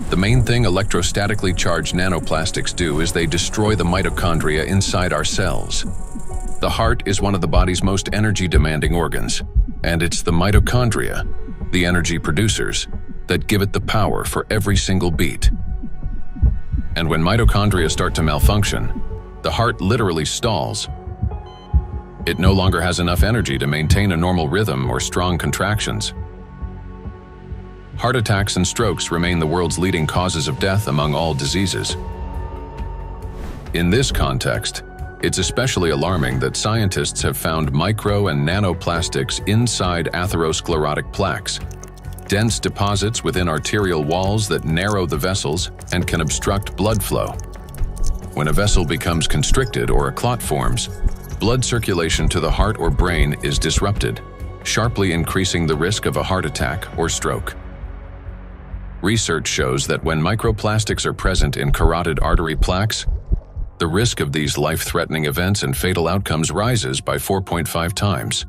The main thing electrostatically charged nanoplastics do is they destroy the mitochondria inside our cells. The heart is one of the body's most energy-demanding organs, and it's the mitochondria, the energy producers, that give it the power for every single beat. And when mitochondria start to malfunction, the heart literally stalls. It no longer has enough energy to maintain a normal rhythm or strong contractions. Heart attacks and strokes remain the world's leading causes of death among all diseases. In this context, it's especially alarming that scientists have found micro and nanoplastics inside atherosclerotic plaques, dense deposits within arterial walls that narrow the vessels and can obstruct blood flow. When a vessel becomes constricted or a clot forms, blood circulation to the heart or brain is disrupted, sharply increasing the risk of a heart attack or stroke. Research shows that when microplastics are present in carotid artery plaques, the risk of these life-threatening events and fatal outcomes rises by 4.5 times.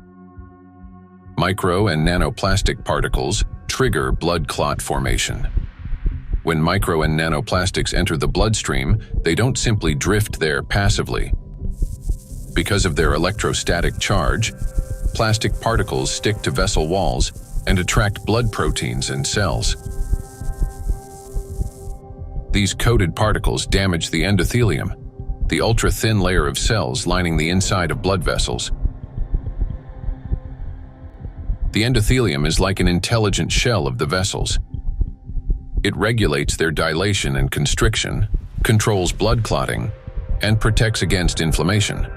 Micro and nanoplastic particles trigger blood clot formation. When micro and nanoplastics enter the bloodstream, they don't simply drift there passively. Because of their electrostatic charge, plastic particles stick to vessel walls and attract blood proteins in cells. These coated particles damage the endothelium, the ultra-thin layer of cells lining the inside of blood vessels. The endothelium is like an intelligent shell of the vessels. It regulates their dilation and constriction, controls blood clotting, and protects against inflammation.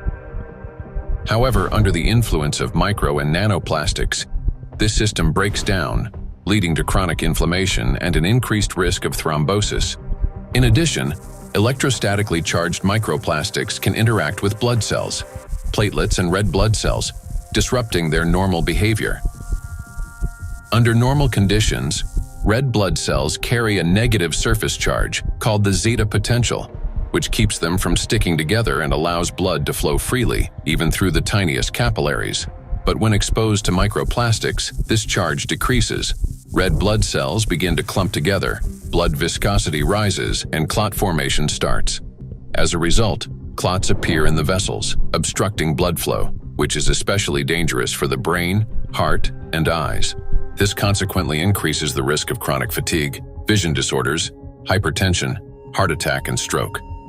However, under the influence of micro and nanoplastics, this system breaks down, leading to chronic inflammation and an increased risk of thrombosis. In addition, electrostatically charged microplastics can interact with blood cells, platelets, and red blood cells, disrupting their normal behavior. Under normal conditions, red blood cells carry a negative surface charge called the zeta potential, which keeps them from sticking together and allows blood to flow freely, even through the tiniest capillaries. But when exposed to microplastics, this charge decreases. Red blood cells begin to clump together, blood viscosity rises, and clot formation starts. As a result, clots appear in the vessels, obstructing blood flow, which is especially dangerous for the brain, heart, and eyes. This consequently increases the risk of chronic fatigue, vision disorders, hypertension, heart attack, and stroke.